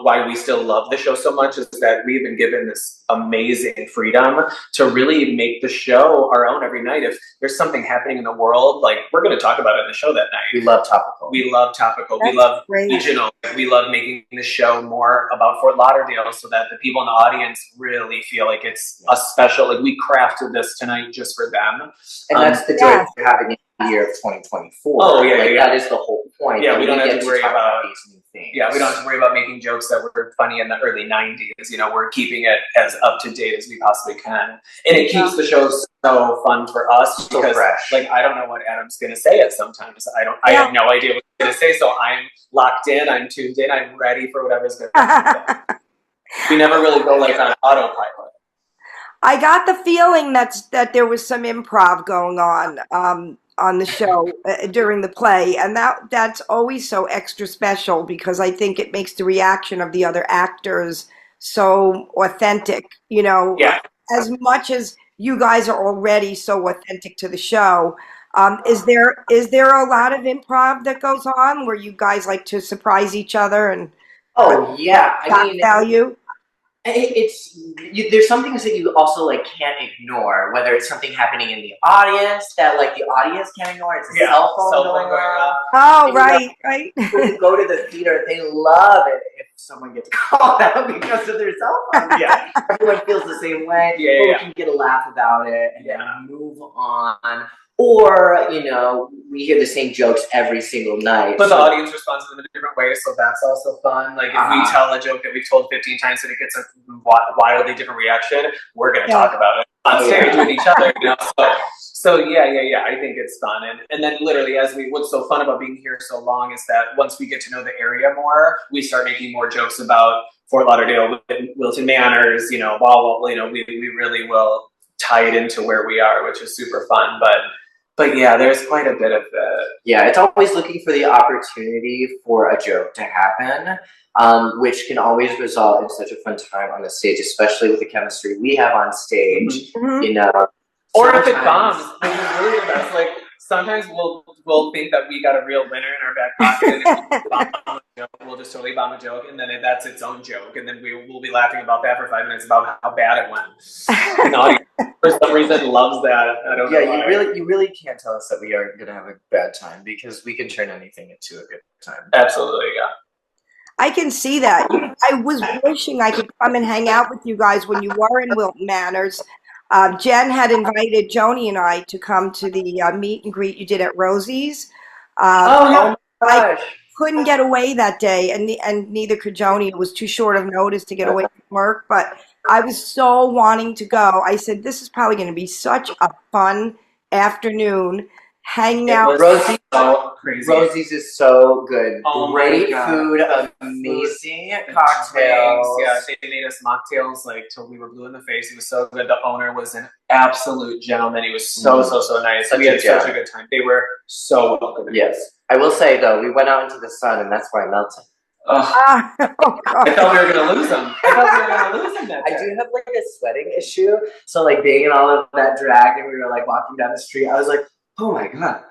why we still love the show so much is that we've been given this amazing freedom to really make the show our own every night. If there's something happening in the world, like, we're going to talk about it in the show that night. We love topical. We love topical. That's we love great. regional. We love making the show more about Fort Lauderdale so that the people in the audience really feel like it's a special, like we crafted this tonight just for them. And that's the joy of having the year of 2024. Oh, yeah. That is the whole point. Yeah, we don't have to worry about these new things. Yeah, we don't have to worry about making jokes that were funny in the early 90s. You know, we're keeping it as up to date as we possibly can. And it keeps the show so fun for us because, so fresh. Like, I don't know what Adam's going to say at sometimes. I have no idea what he's going to say, so I'm locked in, I'm tuned in, I'm ready for whatever's going to happen. We never really go like on autopilot. I got the feeling that there was some improv going on the show during the play, and that's always so extra special because I think it makes the reaction of the other actors so authentic. You know, as much as you guys are already so authentic to the show. Is there a lot of improv that goes on where you guys like to surprise each other and value? There's some things that you also like can't ignore, whether it's something happening in the audience that like the audience can't ignore. It's a cell phone going on. Oh, right. When you go to the theater, they love it if someone gets called out because of their cell phone. Yeah, everyone feels the same way. Yeah, can get a laugh about it and then move on. Or, you know, we hear the same jokes every single night. But the audience responds to them in a different way, so that's also fun. Like, if we tell a joke that we've told 15 times and it gets a wildly different reaction, we're going to talk about it on stage with each other, you know? So yeah. I think it's fun. And then literally, what's so fun about being here so long is that once we get to know the area more, we start making more jokes about Fort Lauderdale, Wilton Manors, you know, we really will tie it into where we are, which is super fun. But But yeah, there's quite a bit of that. Yeah, it's always looking for the opportunity for a joke to happen, which can always result in such a fun time on the stage, especially with the chemistry we have on stage. Mhm. You know, Or if it bombs, which is really the best. Like sometimes we'll think that we got a real winner in our back pocket, and if we bomb a joke, we'll just totally bomb a joke, and then that's its own joke, and then we'll be laughing about that for 5 minutes about how bad it went. And the audience, for some reason, loves that. I don't know. Yeah, you really can't tell us that we aren't gonna have a bad time, because we can turn anything into a good time. Absolutely, yeah. I can see that. I was wishing I could come and hang out with you guys when you were in Wilton Manors. Jen had invited Joni and I to come to the meet and greet you did at Rosie's. Oh my I gosh! couldn't get away that day, and neither could Joni. It was too short of notice to get away from work, but I was so wanting to go. I said, this is probably going to be such a fun afternoon, hanging out. Rosie's So crazy. Rosie's is so good. Oh my Great God. food, amazing Drinks, cocktails. yeah, they made us mocktails like till we were blue in the face. It was so good. The owner was an absolute gentleman. He was so nice. Such We a had gem. such a good time. They were so welcoming. Yes, I will say though, we went out into the sun, and that's why I melted. Ugh. Oh, I God. thought we were gonna lose them. I thought we were gonna lose them that I day. do have like a sweating issue, so like being in all of that drag, and we were like walking down the street, I was like, oh my god,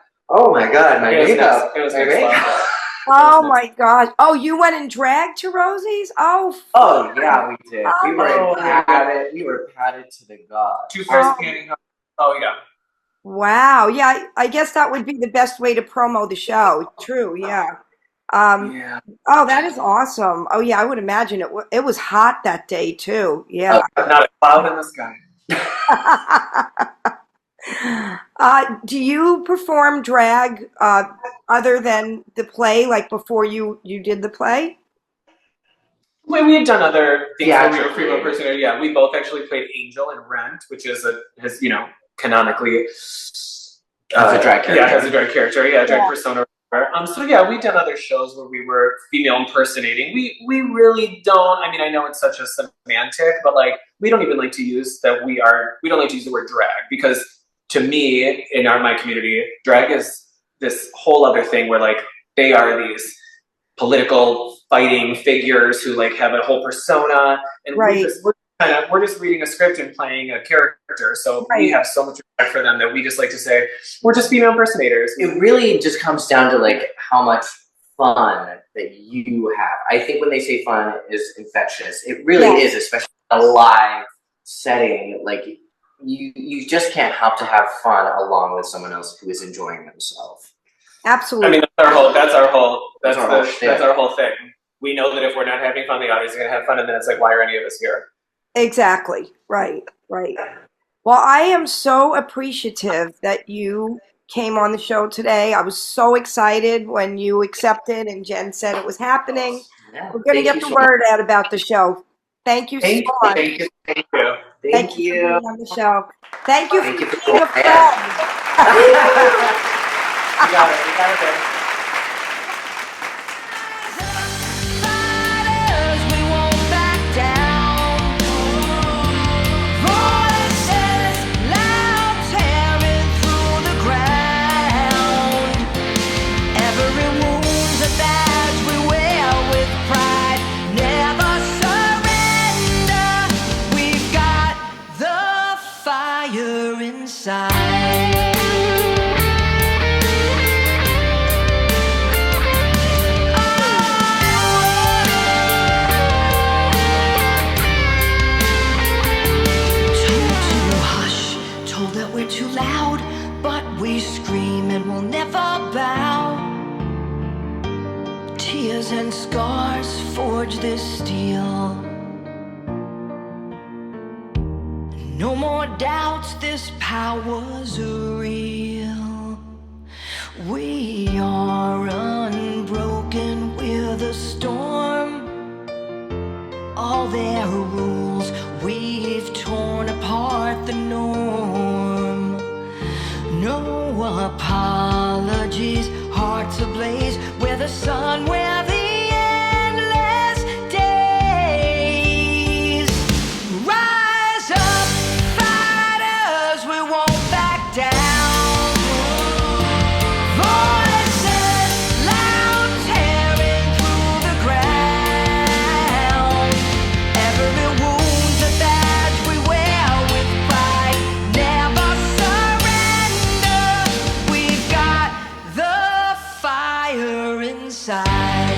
my It was makeup, next- it was my next makeup. level. Oh my gosh. Oh, you went and dragged to Rosie's? Oh, Oh yeah, we did. We were Oh. padded. We were padded to the gods. 2 pairs of pantyhose. Oh yeah. wow. Yeah, I guess that would be the best way to promo the show. True, yeah. Yeah. Oh, that is awesome. Oh, yeah, I would imagine it was hot that day, too. Yeah. Not a cloud in the sky. Do you perform drag other than the play, like before you did the play? Well, we had done other things Yeah, when we were actually. female personality. Yeah, we both actually played Angel in Rent, which is canonically As a drag character. Yeah, as a drag character. Yeah, drag persona. So yeah, we've done other shows where we were female impersonating. We really don't. I mean, I know it's such a semantic, but like we don't even like to use that. We don't like to use the word drag, because to me, in my community, drag is this whole other thing where like they are these political fighting figures who like have a whole persona, and Right. we're just reading a script and playing a character. So we have so much respect for them that we just like to say we're just female impersonators. It really just comes down to like how much fun that you have. I think when they say fun is infectious, it really is, especially in a live setting. Like you just can't help to have fun along with someone else who is enjoying themselves. Absolutely. I mean, that's our whole thing. thing. We know that if we're not having fun, the audience is going to have fun, and then it's like, why are any of us here? Exactly. Right. Well, I am so appreciative that you came on the show today. I was so excited when you accepted and Jen said it was happening. Yeah. We're going to get the word out about the show. Thank you so much. Thank you. Thank Thank you for being on the show. Thank you for Thank you for being a being friend. We got it. Too loud, but we scream and we'll never bow. Tears and scars forge this steel. No more doubts, this power's real. We are unbroken, we're the storm. All their rules, we've torn apart the norm. No apologies, hearts ablaze, we're the sun, we're the endless days. Rise up, fighters, we won't back down. side.